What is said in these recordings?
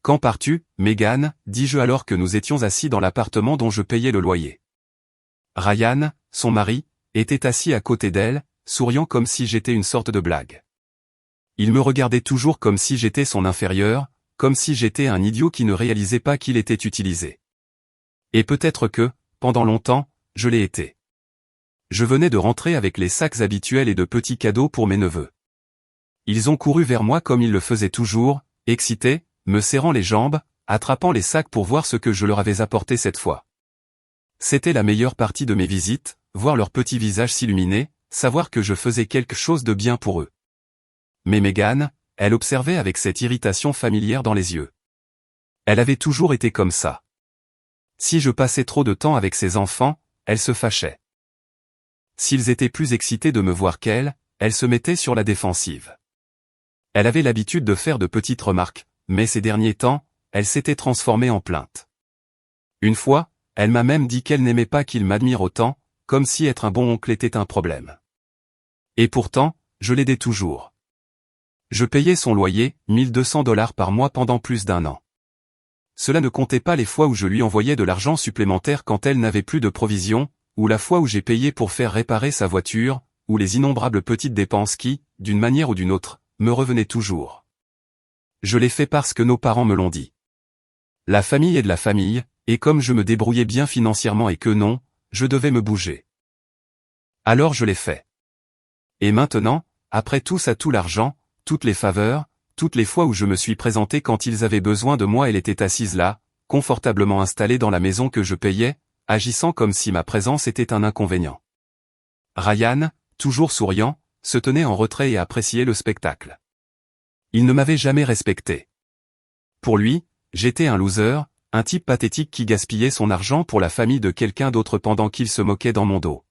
Quand pars-tu, Megan, dis-je alors que nous étions assis dans l'appartement dont je payais le loyer. Ryan, son mari, était assis à côté d'elle, souriant comme si j'étais une sorte de blague. Il me regardait toujours comme si j'étais son inférieur, comme si j'étais un idiot qui ne réalisait pas qu'il était utilisé. Et peut-être que, pendant longtemps, je l'ai été. Je venais de rentrer avec les sacs habituels et de petits cadeaux pour mes neveux. Ils ont couru vers moi comme ils le faisaient toujours, excités, me serrant les jambes, attrapant les sacs pour voir ce que je leur avais apporté cette fois. C'était la meilleure partie de mes visites, voir leurs petits visages s'illuminer, savoir que je faisais quelque chose de bien pour eux. Mais Megan, elle observait avec cette irritation familière dans les yeux. Elle avait toujours été comme ça. Si je passais trop de temps avec ses enfants, elle se fâchait. S'ils étaient plus excités de me voir qu'elle, elle se mettait sur la défensive. Elle avait l'habitude de faire de petites remarques, mais ces derniers temps, elle s'était transformée en plainte. Une fois, elle m'a même dit qu'elle n'aimait pas qu'il m'admire autant, comme si être un bon oncle était un problème. Et pourtant, je l'aidais toujours. Je payais son loyer, $1200 par mois pendant plus d'1 an. Cela ne comptait pas les fois où je lui envoyais de l'argent supplémentaire quand elle n'avait plus de provisions, ou la fois où j'ai payé pour faire réparer sa voiture, ou les innombrables petites dépenses qui, d'une manière ou d'une autre, me revenaient toujours. Je l'ai fait parce que nos parents me l'ont dit. La famille est de la famille, et comme je me débrouillais bien financièrement et que non, je devais me bouger. Alors je l'ai fait. Et maintenant, après tout ça, tout l'argent, toutes les faveurs, toutes les fois où je me suis présenté quand ils avaient besoin de moi, elle était assise là, confortablement installée dans la maison que je payais, agissant comme si ma présence était un inconvénient. Ryan, toujours souriant, se tenait en retrait et appréciait le spectacle. Il ne m'avait jamais respecté. Pour lui, j'étais un loser, un type pathétique qui gaspillait son argent pour la famille de quelqu'un d'autre pendant qu'il se moquait dans mon dos.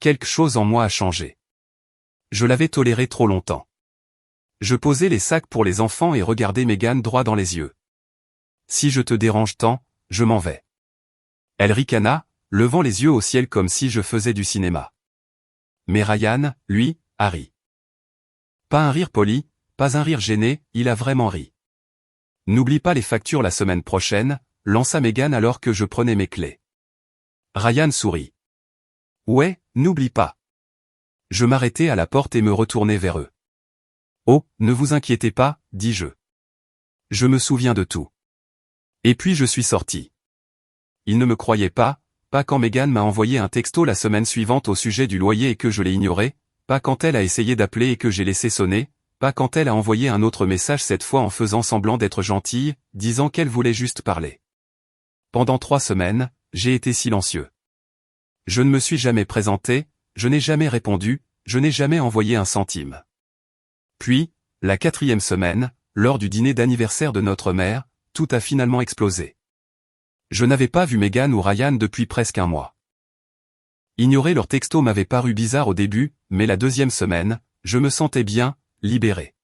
Quelque chose en moi a changé. Je l'avais toléré trop longtemps. Je posais les sacs pour les enfants et regardais Megan droit dans les yeux. Si je te dérange tant, je m'en vais. Elle ricana, levant les yeux au ciel comme si je faisais du cinéma. Mais Ryan, lui, a ri. Pas un rire poli, pas un rire gêné, il a vraiment ri. N'oublie pas les factures la semaine prochaine, lança Megan alors que je prenais mes clés. Ryan sourit. Ouais, n'oublie pas. Je m'arrêtai à la porte et me retournai vers eux. Oh, ne vous inquiétez pas, dis-je. Je me souviens de tout. Et puis je suis sorti. Ils ne me croyaient pas quand Megan m'a envoyé un texto la semaine suivante au sujet du loyer et que je l'ai ignoré, pas quand elle a essayé d'appeler et que j'ai laissé sonner, pas quand elle a envoyé un autre message cette fois en faisant semblant d'être gentille, disant qu'elle voulait juste parler. Pendant 3 semaines, j'ai été silencieux. Je ne me suis jamais présenté, je n'ai jamais répondu, je n'ai jamais envoyé un centime. Puis, la 4e semaine, lors du dîner d'anniversaire de notre mère, tout a finalement explosé. Je n'avais pas vu Megan ou Ryan depuis presque 1 mois. Ignorer leur texto m'avait paru bizarre au début, mais la 2e semaine, je me sentais bien, libéré.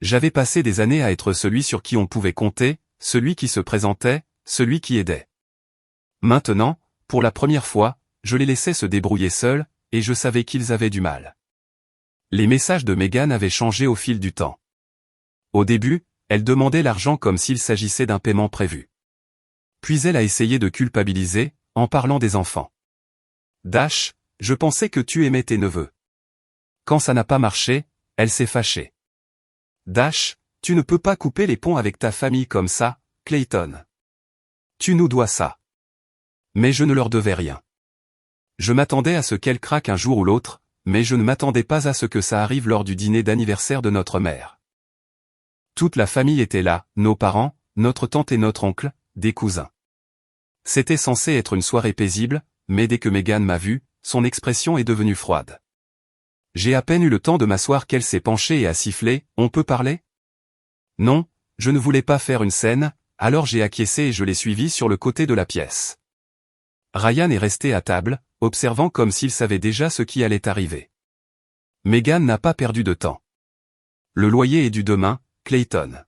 J'avais passé des années à être celui sur qui on pouvait compter, celui qui se présentait, celui qui aidait. Maintenant, pour la première fois, je les laissais se débrouiller seuls, et je savais qu'ils avaient du mal. Les messages de Megan avaient changé au fil du temps. Au début, elle demandait l'argent comme s'il s'agissait d'un paiement prévu. Puis elle a essayé de culpabiliser, en parlant des enfants. Dash, je pensais que tu aimais tes neveux. Quand ça n'a pas marché, elle s'est fâchée. Dash, tu ne peux pas couper les ponts avec ta famille comme ça, Clayton. Tu nous dois ça. Mais je ne leur devais rien. Je m'attendais à ce qu'elle craque un jour ou l'autre, mais je ne m'attendais pas à ce que ça arrive lors du dîner d'anniversaire de notre mère. Toute la famille était là, nos parents, notre tante et notre oncle, des cousins. C'était censé être une soirée paisible, mais dès que Megan m'a vu, son expression est devenue froide. J'ai à peine eu le temps de m'asseoir qu'elle s'est penchée et a sifflé, « On peut parler ?» Non, je ne voulais pas faire une scène, alors j'ai acquiescé et je l'ai suivie sur le côté de la pièce. Ryan est resté à table, observant comme s'il savait déjà ce qui allait arriver. Megan n'a pas perdu de temps. Le loyer est dû demain, Clayton.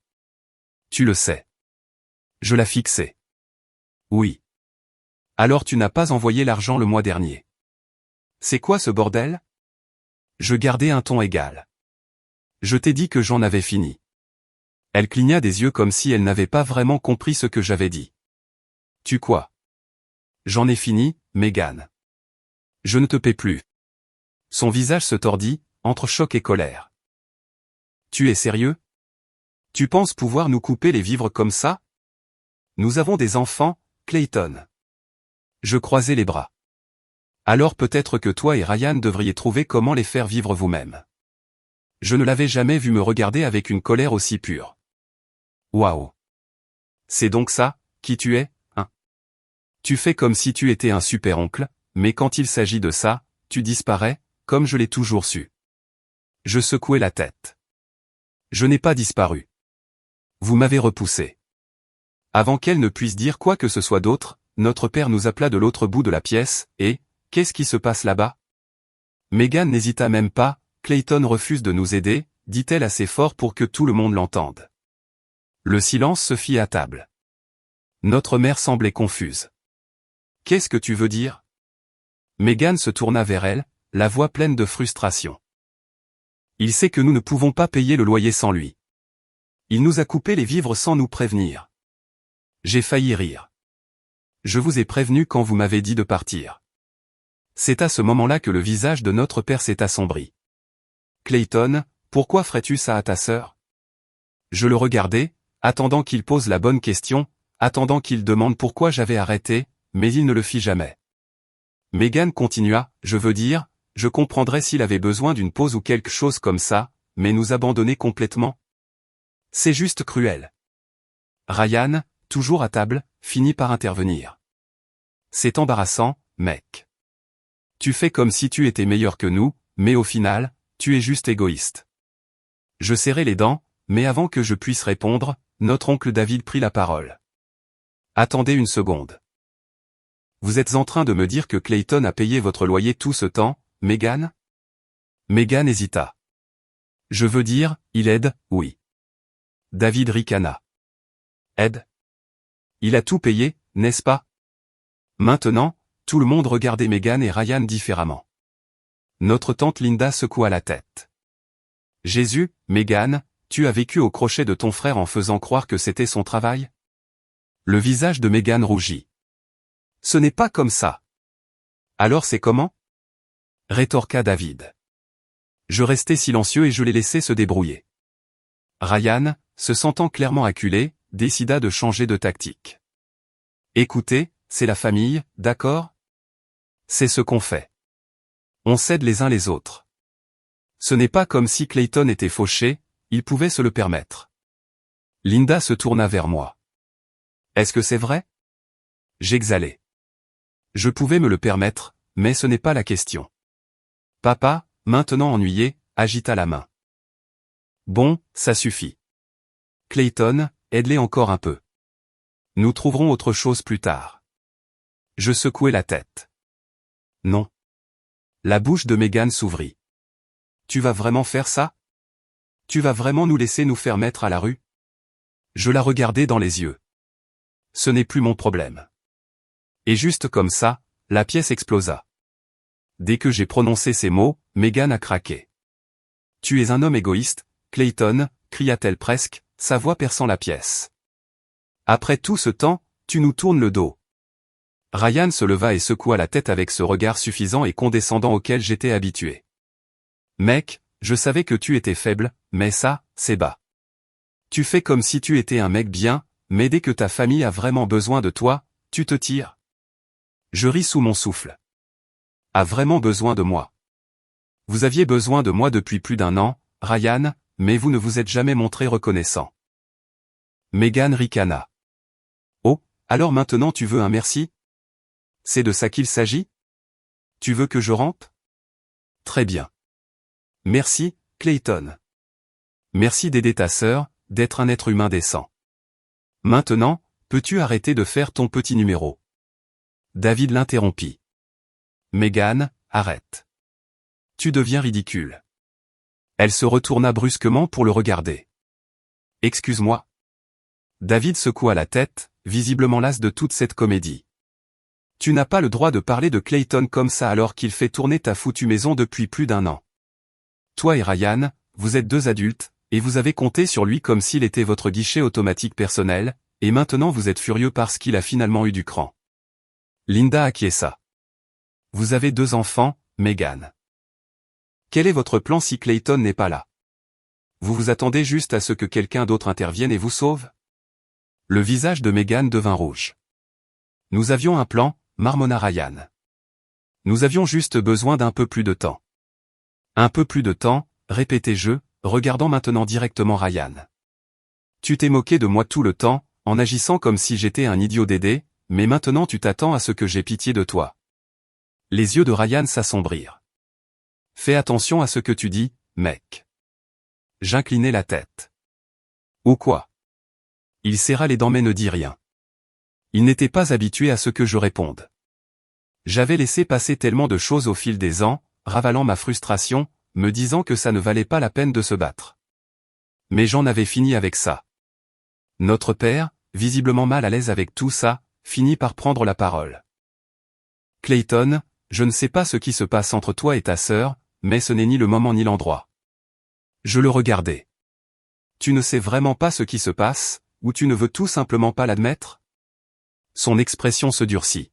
Tu le sais. Je l'ai fixé. Oui. Alors tu n'as pas envoyé l'argent le mois dernier. C'est quoi ce bordel? Je gardais un ton égal. Je t'ai dit que j'en avais fini. Elle cligna des yeux comme si elle n'avait pas vraiment compris ce que j'avais dit. Tu quoi? J'en ai fini, Megan. Je ne te paie plus. Son visage se tordit, entre choc et colère. Tu es sérieux? Tu penses pouvoir nous couper les vivres comme ça? Nous avons des enfants, Clayton. Je croisai les bras. Alors peut-être que toi et Ryan devriez trouver comment les faire vivre vous-même. Je ne l'avais jamais vu me regarder avec une colère aussi pure. Waouh! C'est donc ça, qui tu es, hein? Tu fais comme si tu étais un super-oncle, mais quand il s'agit de ça, tu disparais, comme je l'ai toujours su. Je secouai la tête. Je n'ai pas disparu. Vous m'avez repoussé. Avant qu'elle ne puisse dire quoi que ce soit d'autre, notre père nous appela de l'autre bout de la pièce, et, qu'est-ce qui se passe là-bas? Megan n'hésita même pas, Clayton refuse de nous aider, dit-elle assez fort pour que tout le monde l'entende. Le silence se fit à table. Notre mère semblait confuse. Qu'est-ce que tu veux dire? Megan se tourna vers elle, la voix pleine de frustration. Il sait que nous ne pouvons pas payer le loyer sans lui. Il nous a coupé les vivres sans nous prévenir. J'ai failli rire. Je vous ai prévenu quand vous m'avez dit de partir. C'est à ce moment-là que le visage de notre père s'est assombri. Clayton, pourquoi ferais-tu ça à ta sœur? Je le regardais, attendant qu'il pose la bonne question, attendant qu'il demande pourquoi j'avais arrêté, mais il ne le fit jamais. Megan continua, je veux dire, je comprendrais s'il avait besoin d'une pause ou quelque chose comme ça, mais nous abandonner complètement? C'est juste cruel. Ryan, toujours à table, finit par intervenir. C'est embarrassant, mec. Tu fais comme si tu étais meilleur que nous, mais au final, tu es juste égoïste. Je serrai les dents, mais avant que je puisse répondre, notre oncle David prit la parole. Attendez une seconde. Vous êtes en train de me dire que Clayton a payé votre loyer tout ce temps, Megan? Megan hésita. Je veux dire, il aide, oui. David ricana. Aide? Il a tout payé, n'est-ce pas? Maintenant, tout le monde regardait Megan et Ryan différemment. Notre tante Linda secoua la tête. Jésus, Megan, tu as vécu au crochet de ton frère en faisant croire que c'était son travail? Le visage de Megan rougit. Ce n'est pas comme ça. Alors c'est comment? Rétorqua David. Je restai silencieux et je les laissai se débrouiller. Ryan, se sentant clairement acculé, décida de changer de tactique. Écoutez, c'est la famille, d'accord? C'est ce qu'on fait. On s'aide les uns les autres. Ce n'est pas comme si Clayton était fauché, il pouvait se le permettre. Linda se tourna vers moi. Est-ce que c'est vrai? J'exhalai. Je pouvais me le permettre, mais ce n'est pas la question. Papa, maintenant ennuyé, agita la main. Bon, ça suffit. Clayton, aide-les encore un peu. Nous trouverons autre chose plus tard. Je secouai la tête. Non. La bouche de Megan s'ouvrit. Tu vas vraiment faire ça? Tu vas vraiment nous laisser nous faire mettre à la rue? Je la regardai dans les yeux. Ce n'est plus mon problème. Et juste comme ça, la pièce explosa. Dès que j'ai prononcé ces mots, Megan a craqué. Tu es un homme égoïste, Clayton, cria-t-elle presque, sa voix perçant la pièce. Après tout ce temps, tu nous tournes le dos. Ryan se leva et secoua la tête avec ce regard suffisant et condescendant auquel j'étais habitué. Mec, je savais que tu étais faible, mais ça, c'est bas. Tu fais comme si tu étais un mec bien, mais dès que ta famille a vraiment besoin de toi, tu te tires. Je ris sous mon souffle. A vraiment besoin de moi. Vous aviez besoin de moi depuis plus d'un an, Ryan, mais vous ne vous êtes jamais montré reconnaissant. Megan ricana. Oh, alors maintenant tu veux un merci? C'est de ça qu'il s'agit? Tu veux que je rampe? Très bien. Merci, Clayton. Merci d'aider ta sœur, d'être un être humain décent. Maintenant, peux-tu arrêter de faire ton petit numéro? David l'interrompit. Megan, arrête. Tu deviens ridicule. Elle se retourna brusquement pour le regarder. Excuse-moi. David secoua la tête, visiblement las de toute cette comédie. Tu n'as pas le droit de parler de Clayton comme ça alors qu'il fait tourner ta foutue maison depuis plus d'un an. Toi et Ryan, vous êtes deux adultes, et vous avez compté sur lui comme s'il était votre guichet automatique personnel, et maintenant vous êtes furieux parce qu'il a finalement eu du cran. Linda acquiesça. Vous avez 2 enfants, Megan. Quel est votre plan si Clayton n'est pas là? Vous vous attendez juste à ce que quelqu'un d'autre intervienne et vous sauve? Le visage de Megan devint rouge. Nous avions un plan, marmonna Ryan. Nous avions juste besoin d'un peu plus de temps. Un peu plus de temps, répétai-je, regardant maintenant directement Ryan. Tu t'es moqué de moi tout le temps, en agissant comme si j'étais un idiot Dédé, mais maintenant tu t'attends à ce que j'aie pitié de toi. Les yeux de Ryan s'assombrirent. Fais attention à ce que tu dis, mec. J'inclinai la tête. Ou quoi? Il serra les dents mais ne dit rien. Il n'était pas habitué à ce que je réponde. J'avais laissé passer tellement de choses au fil des ans, ravalant ma frustration, me disant que ça ne valait pas la peine de se battre. Mais j'en avais fini avec ça. Notre père, visiblement mal à l'aise avec tout ça, finit par prendre la parole. Clayton, je ne sais pas ce qui se passe entre toi et ta sœur, mais ce n'est ni le moment ni l'endroit. Je le regardais. Tu ne sais vraiment pas ce qui se passe, ou tu ne veux tout simplement pas l'admettre? Son expression se durcit.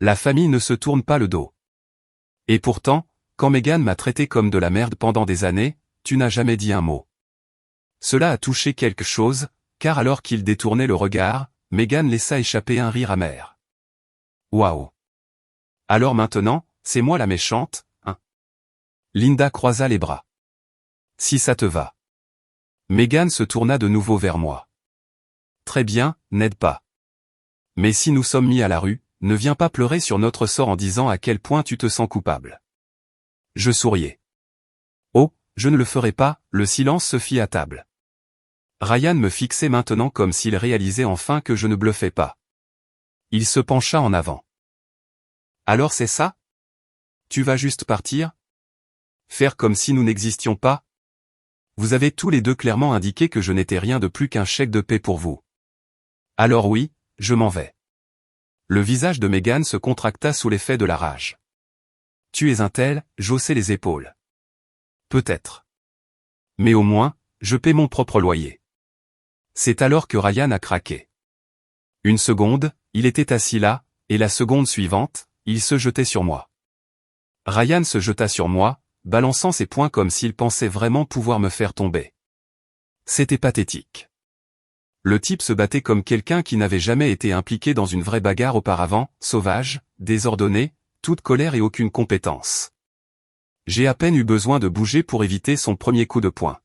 La famille ne se tourne pas le dos. Et pourtant, quand Megan m'a traité comme de la merde pendant des années, tu n'as jamais dit un mot. Cela a touché quelque chose, car alors qu'il détournait le regard, Megan laissa échapper un rire amer. Waouh! Alors maintenant, c'est moi la méchante, hein? Linda croisa les bras. Si ça te va. Megan se tourna de nouveau vers moi. Très bien, n'aide pas. Mais si nous sommes mis à la rue, ne viens pas pleurer sur notre sort en disant à quel point tu te sens coupable. Je souriais. Oh, je ne le ferai pas, le silence se fit à table. Ryan me fixait maintenant comme s'il réalisait enfin que je ne bluffais pas. Il se pencha en avant. Alors c'est ça? Tu vas juste partir? Faire comme si nous n'existions pas? Vous avez tous les deux clairement indiqué que je n'étais rien de plus qu'un chèque de paie pour vous. Alors oui, je m'en vais. Le visage de Megan se contracta sous l'effet de la rage. Tu es un tel, j'haussai les épaules. Peut-être. Mais au moins, je paie mon propre loyer. C'est alors que Ryan a craqué. Une seconde, il était assis là, et la seconde suivante, il se jetait sur moi. Ryan se jeta sur moi, balançant ses poings comme s'il pensait vraiment pouvoir me faire tomber. C'était pathétique. Le type se battait comme quelqu'un qui n'avait jamais été impliqué dans une vraie bagarre auparavant, sauvage, désordonné, toute colère et aucune compétence. J'ai à peine eu besoin de bouger pour éviter son premier coup de poing.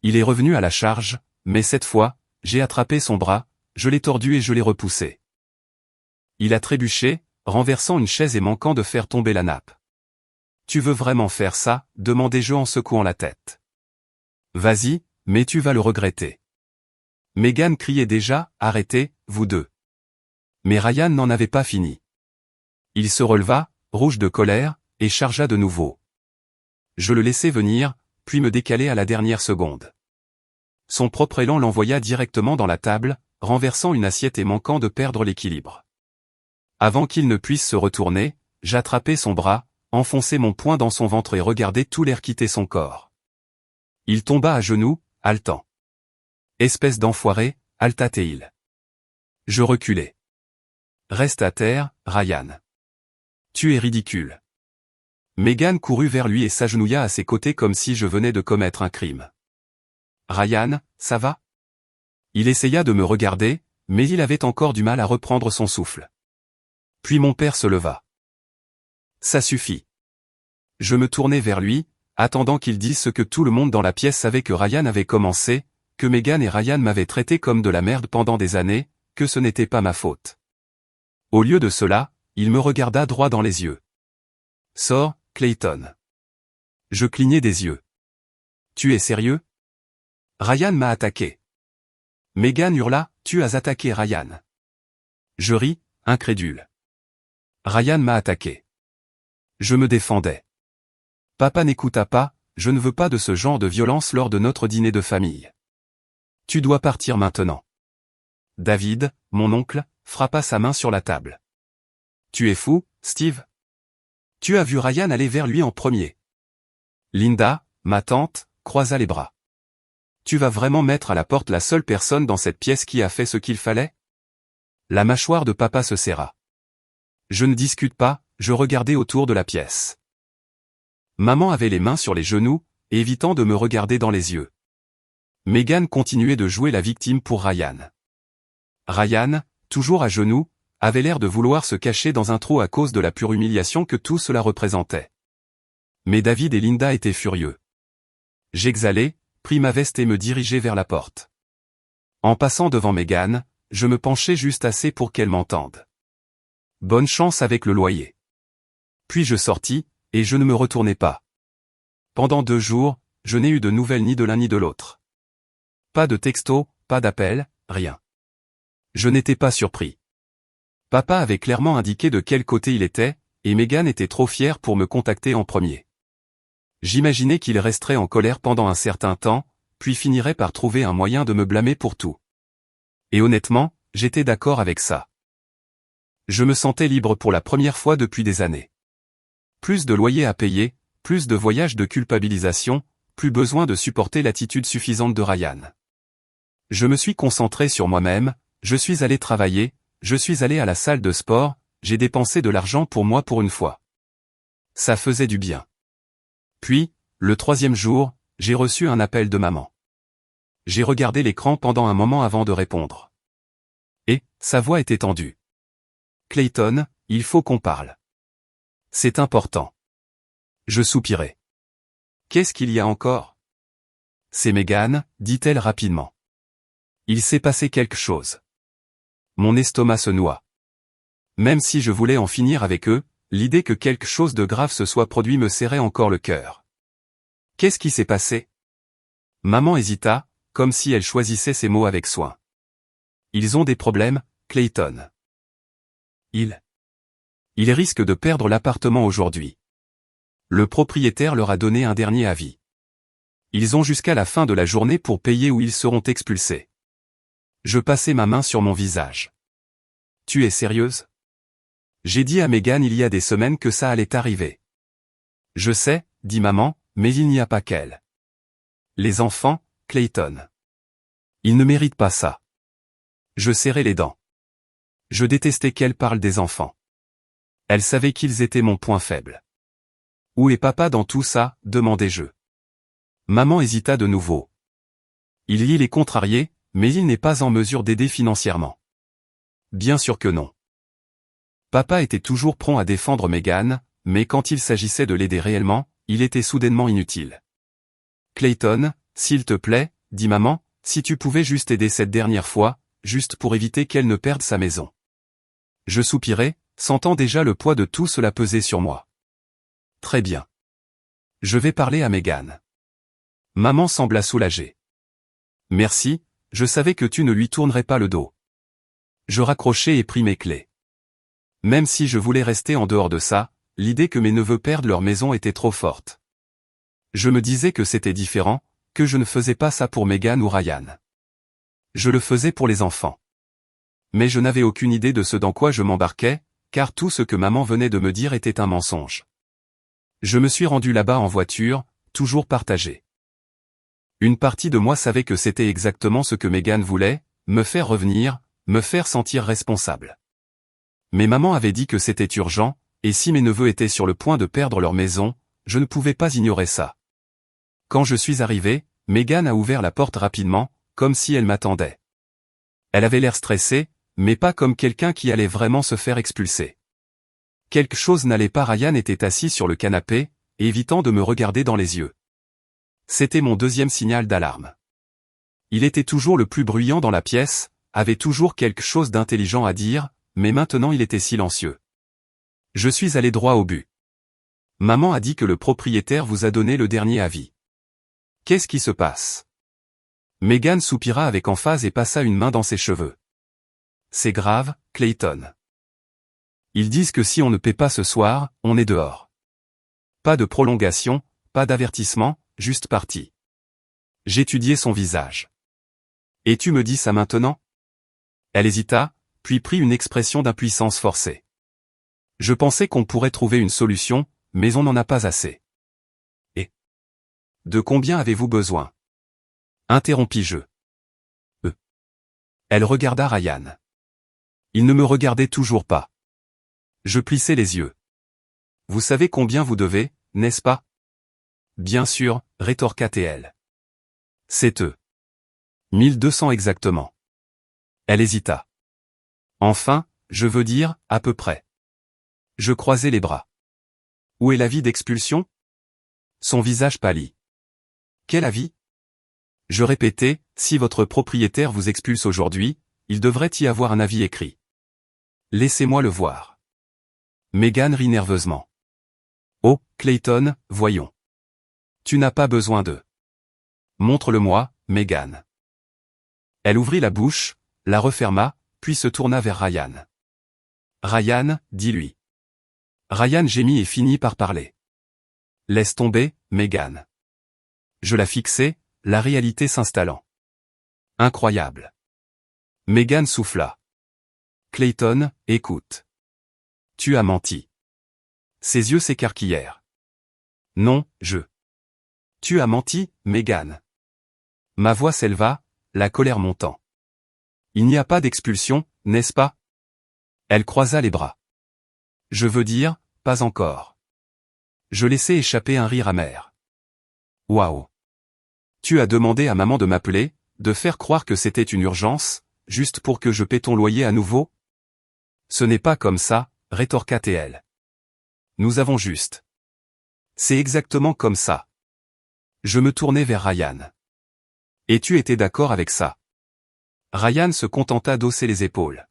Il est revenu à la charge, mais cette fois, j'ai attrapé son bras, je l'ai tordu et je l'ai repoussé. Il a trébuché, renversant une chaise et manquant de faire tomber la nappe. Tu veux vraiment faire ça? Demandai-je en secouant la tête. Vas-y, mais tu vas le regretter. Megan criait déjà, arrêtez, vous deux. Mais Ryan n'en avait pas fini. Il se releva, rouge de colère, et chargea de nouveau. Je le laissai venir, puis me décaler à la dernière seconde. Son propre élan l'envoya directement dans la table, renversant une assiette et manquant de perdre l'équilibre. Avant qu'il ne puisse se retourner, j'attrapai son bras, enfonçai mon poing dans son ventre et regardai tout l'air quitter son corps. Il tomba à genoux, haletant. Espèce d'enfoiré, halta-t-il. Je reculai. Reste à terre, Ryan. Tu es ridicule. Megan courut vers lui et s'agenouilla à ses côtés comme si je venais de commettre un crime. Ryan, ça va? Il essaya de me regarder, mais il avait encore du mal à reprendre son souffle. Puis mon père se leva. Ça suffit. Je me tournai vers lui, attendant qu'il dise ce que tout le monde dans la pièce savait que Ryan avait commencé, que Megan et Ryan m'avaient traité comme de la merde pendant des années, que ce n'était pas ma faute. Au lieu de cela, il me regarda droit dans les yeux. Sors, Clayton. Je clignai des yeux. Tu es sérieux? Ryan m'a attaqué. Megan hurla, tu as attaqué Ryan. Je ris, incrédule. Ryan m'a attaqué. Je me défendais. Papa n'écouta pas, je ne veux pas de ce genre de violence lors de notre dîner de famille. Tu dois partir maintenant. David, mon oncle, frappa sa main sur la table. Tu es fou, Steve? Tu as vu Ryan aller vers lui en premier. Linda, ma tante, croisa les bras. tu vas vraiment mettre à la porte la seule personne dans cette pièce qui a fait ce qu'il fallait? La mâchoire de papa se serra. Je ne discute pas, je regardais autour de la pièce. Maman avait les mains sur les genoux, évitant de me regarder dans les yeux. Megan continuait de jouer la victime pour Ryan. Ryan, toujours à genoux, avait l'air de vouloir se cacher dans un trou à cause de la pure humiliation que tout cela représentait. Mais David et Linda étaient furieux. J'exhalai, pris ma veste et me dirigeai vers la porte. En passant devant Megan, je me penchai juste assez pour qu'elle m'entende. Bonne chance avec le loyer. Puis je sortis, et je ne me retournai pas. Pendant 2 jours, je n'ai eu de nouvelles ni de l'un ni de l'autre. Pas de texto, pas d'appel, rien. Je n'étais pas surpris. Papa avait clairement indiqué de quel côté il était, et Megan était trop fière pour me contacter en premier. J'imaginais qu'il resterait en colère pendant un certain temps, puis finirait par trouver un moyen de me blâmer pour tout. Et honnêtement, j'étais d'accord avec ça. Je me sentais libre pour la première fois depuis des années. Plus de loyer à payer, plus de voyages de culpabilisation, plus besoin de supporter l'attitude suffisante de Ryan. Je me suis concentré sur moi-même, je suis allé travailler, je suis allé à la salle de sport, j'ai dépensé de l'argent pour moi pour une fois. Ça faisait du bien. Puis, le 3e jour, j'ai reçu un appel de maman. J'ai regardé l'écran pendant un moment avant de répondre. Et, sa voix était tendue. Clayton, il faut qu'on parle. C'est important. Je soupirai. Qu'est-ce qu'il y a encore? C'est Megan, dit-elle rapidement. Il s'est passé quelque chose. Mon estomac se noie. Même si je voulais en finir avec eux, l'idée que quelque chose de grave se soit produit me serrait encore le cœur. Qu'est-ce qui s'est passé? Maman hésita, comme si elle choisissait ses mots avec soin. Ils ont des problèmes, Clayton. Ils risquent de perdre l'appartement aujourd'hui. Le propriétaire leur a donné un dernier avis. Ils ont jusqu'à la fin de la journée pour payer ou ils seront expulsés. Je passai ma main sur mon visage. Tu es sérieuse? J'ai dit à Megan il y a des semaines que ça allait arriver. Je sais, dit maman, mais il n'y a pas qu'elle. Les enfants, Clayton. Ils ne méritent pas ça. Je serrai les dents. Je détestais qu'elle parle des enfants. Elle savait qu'ils étaient mon point faible. Où est papa dans tout ça, demandai-je. Maman hésita de nouveau. Il est contrarié, mais il n'est pas en mesure d'aider financièrement. Bien sûr que non. Papa était toujours prompt à défendre Megan, mais quand il s'agissait de l'aider réellement, il était soudainement inutile. Clayton, s'il te plaît, dit maman, si tu pouvais juste aider cette dernière fois, juste pour éviter qu'elle ne perde sa maison. Je soupirai, sentant déjà le poids de tout cela peser sur moi. Très bien. Je vais parler à Megan. Maman sembla soulagée. Merci, je savais que tu ne lui tournerais pas le dos. Je raccrochai et pris mes clés. Même si je voulais rester en dehors de ça, l'idée que mes neveux perdent leur maison était trop forte. Je me disais que c'était différent, que je ne faisais pas ça pour Megan ou Ryan. Je le faisais pour les enfants. Mais je n'avais aucune idée de ce dans quoi je m'embarquais, car tout ce que maman venait de me dire était un mensonge. Je me suis rendu là-bas en voiture, toujours partagé. Une partie de moi savait que c'était exactement ce que Megan voulait, me faire revenir, me faire sentir responsable. Mais maman avait dit que c'était urgent, et si mes neveux étaient sur le point de perdre leur maison, je ne pouvais pas ignorer ça. Quand je suis arrivé, Megan a ouvert la porte rapidement, comme si elle m'attendait. Elle avait l'air stressée, mais pas comme quelqu'un qui allait vraiment se faire expulser. Quelque chose n'allait pas. Ryan était assis sur le canapé, évitant de me regarder dans les yeux. C'était mon 2e signal d'alarme. Il était toujours le plus bruyant dans la pièce, avait toujours quelque chose d'intelligent à dire, mais maintenant il était silencieux. Je suis allé droit au but. Maman a dit que le propriétaire vous a donné le dernier avis. Qu'est-ce qui se passe? Megan soupira avec emphase et passa une main dans ses cheveux. C'est grave, Clayton. Ils disent que si on ne paie pas ce soir, on est dehors. Pas de prolongation, pas d'avertissement, juste parti. J'étudiai son visage. Et tu me dis ça maintenant? Elle hésita, puis prit une expression d'impuissance forcée. Je pensais qu'on pourrait trouver une solution, mais on n'en a pas assez. Et de combien avez-vous besoin? Interrompis-je. Elle regarda Ryan. Il ne me regardait toujours pas. Je plissai les yeux. Vous savez combien vous devez, n'est-ce pas? Bien sûr, rétorqua-t-elle. C'est eux. 1200 exactement. Elle hésita. Enfin, je veux dire, à peu près. Je croisai les bras. Où est l'avis d'expulsion? Son visage pâlit. Quel avis? Je répétai, si votre propriétaire vous expulse aujourd'hui, il devrait y avoir un avis écrit. Laissez-moi le voir. Megan rit nerveusement. Oh, Clayton, voyons. Tu n'as pas besoin de. Montre-le-moi, Megan. Elle ouvrit la bouche, la referma, puis se tourna vers Ryan. Ryan, dis-lui. Ryan gémit et finit par parler. Laisse tomber, Megan. Je la fixai, la réalité s'installant. Incroyable. Megan souffla. Clayton, écoute. Tu as menti. Ses yeux s'écarquillèrent. Non, je. Tu as menti, Megan. Ma voix s'éleva, la colère montant. Il n'y a pas d'expulsion, n'est-ce pas? Elle croisa les bras. Je veux dire, pas encore. Je laissai échapper un rire amer. Waouh. Tu as demandé à maman de m'appeler, de faire croire que c'était une urgence, juste pour que je paie ton loyer à nouveau? Ce n'est pas comme ça, rétorqua-t-elle. Nous avons juste. C'est exactement comme ça. Je me tournai vers Ryan. Et tu étais d'accord avec ça? Ryan se contenta d'hausser les épaules.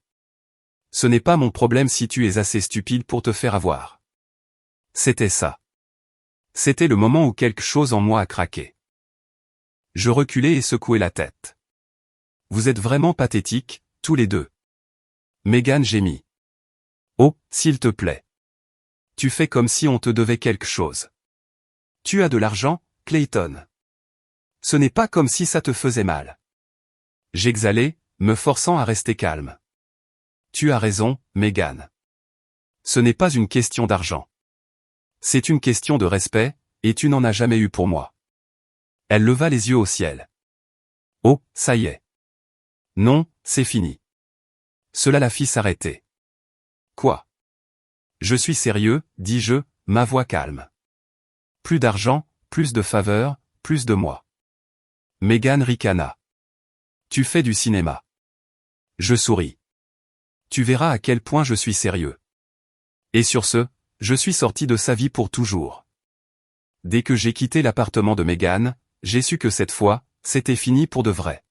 Ce n'est pas mon problème si tu es assez stupide pour te faire avoir. C'était ça. C'était le moment où quelque chose en moi a craqué. Je reculai et secouai la tête. Vous êtes vraiment pathétiques, tous les deux. Megan gémit. Oh, s'il te plaît. Tu fais comme si on te devait quelque chose. Tu as de l'argent, Clayton. Ce n'est pas comme si ça te faisait mal. J'exhalai, me forçant à rester calme. Tu as raison, Megan. Ce n'est pas une question d'argent. C'est une question de respect, et tu n'en as jamais eu pour moi. Elle leva les yeux au ciel. Oh, ça y est. Non, c'est fini. Cela la fit s'arrêter. Quoi? Je suis sérieux, dis-je, ma voix calme. Plus d'argent, plus de faveurs, plus de moi. Megan ricana. Tu fais du cinéma. Je souris. Tu verras à quel point je suis sérieux. Et sur ce, je suis sorti de sa vie pour toujours. Dès que j'ai quitté l'appartement de Megan, j'ai su que cette fois, c'était fini pour de vrai.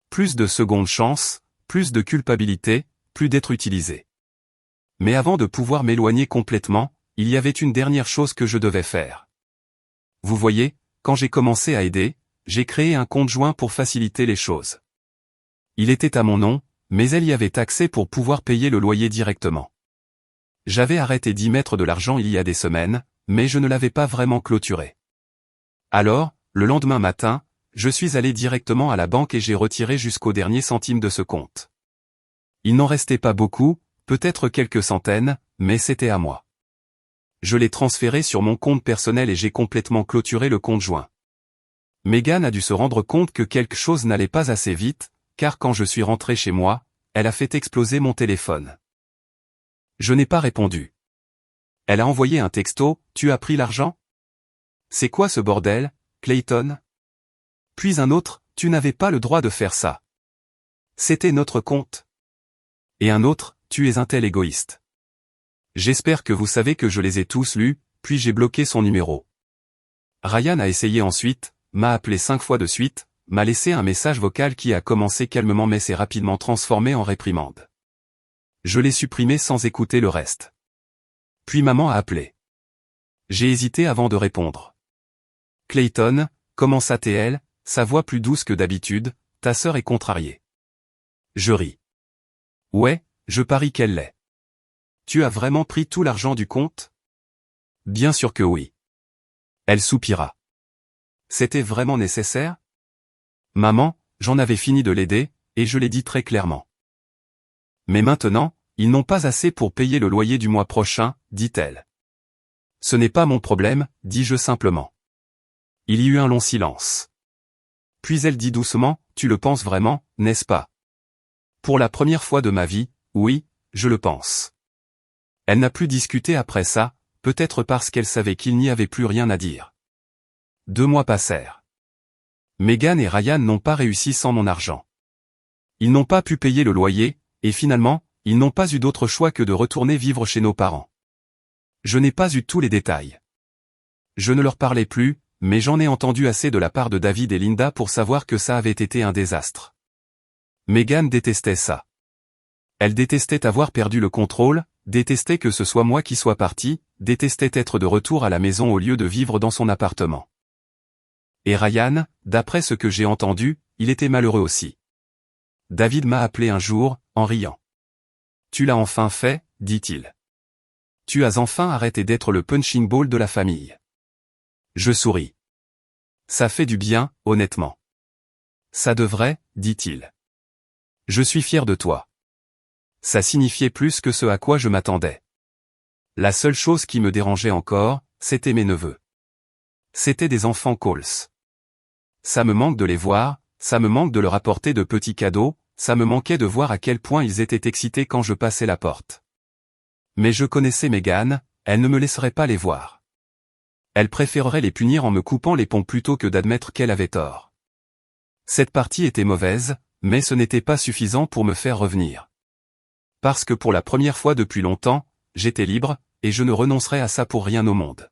Plus de seconde chance, plus de culpabilité, plus d'être utilisé. Mais avant de pouvoir m'éloigner complètement, il y avait une dernière chose que je devais faire. Vous voyez, quand j'ai commencé à aider, j'ai créé un compte joint pour faciliter les choses. Il était à mon nom, mais elle y avait accès pour pouvoir payer le loyer directement. J'avais arrêté d'y mettre de l'argent il y a des semaines, mais je ne l'avais pas vraiment clôturé. Alors, le lendemain matin, je suis allé directement à la banque et j'ai retiré jusqu'au dernier centime de ce compte. Il n'en restait pas beaucoup, peut-être quelques centaines, mais c'était à moi. Je l'ai transféré sur mon compte personnel et j'ai complètement clôturé le compte joint. Megan a dû se rendre compte que quelque chose n'allait pas assez vite, car quand je suis rentré chez moi, elle a fait exploser mon téléphone. Je n'ai pas répondu. Elle a envoyé un texto, tu as pris l'argent? C'est quoi ce bordel, Clayton? Puis un autre, tu n'avais pas le droit de faire ça. C'était notre compte. Et un autre, tu es un tel égoïste. J'espère que vous savez que je les ai tous lus, puis j'ai bloqué son numéro. Ryan a essayé ensuite, m'a appelé 5 fois de suite, m'a laissé un message vocal qui a commencé calmement mais s'est rapidement transformé en réprimande. Je l'ai supprimé sans écouter le reste. Puis maman a appelé. J'ai hésité avant de répondre. Clayton, commença-t-elle, sa voix plus douce que d'habitude, ta sœur est contrariée. Je ris. Ouais, je parie qu'elle l'est. Tu as vraiment pris tout l'argent du compte? Bien sûr que oui. Elle soupira. C'était vraiment nécessaire? Maman, j'en avais fini de l'aider, et je l'ai dit très clairement. Mais maintenant, ils n'ont pas assez pour payer le loyer du mois prochain, dit-elle. Ce n'est pas mon problème, dis-je simplement. Il y eut un long silence. Puis elle dit doucement, tu le penses vraiment, n'est-ce pas? Pour la première fois de ma vie, oui, je le pense. Elle n'a plus discuté après ça, peut-être parce qu'elle savait qu'il n'y avait plus rien à dire. 2 mois passèrent. Megan et Ryan n'ont pas réussi sans mon argent. Ils n'ont pas pu payer le loyer, et finalement, ils n'ont pas eu d'autre choix que de retourner vivre chez nos parents. Je n'ai pas eu tous les détails. Je ne leur parlais plus, mais j'en ai entendu assez de la part de David et Linda pour savoir que ça avait été un désastre. Megan détestait ça. Elle détestait avoir perdu le contrôle, détestait que ce soit moi qui sois parti, détestait être de retour à la maison au lieu de vivre dans son appartement. Et Ryan, d'après ce que j'ai entendu, il était malheureux aussi. David m'a appelé un jour, en riant. Tu l'as enfin fait, dit-il. Tu as enfin arrêté d'être le punching ball de la famille. Je souris. Ça fait du bien, honnêtement. Ça devrait, dit-il. Je suis fier de toi. Ça signifiait plus que ce à quoi je m'attendais. La seule chose qui me dérangeait encore, c'était mes neveux. C'étaient des enfants Coles. Ça me manque de les voir, ça me manque de leur apporter de petits cadeaux, ça me manquait de voir à quel point ils étaient excités quand je passais la porte. Mais je connaissais Megan, elle ne me laisserait pas les voir. Elle préférerait les punir en me coupant les ponts plutôt que d'admettre qu'elle avait tort. Cette partie était mauvaise, mais ce n'était pas suffisant pour me faire revenir. Parce que pour la première fois depuis longtemps, j'étais libre, et je ne renoncerais à ça pour rien au monde.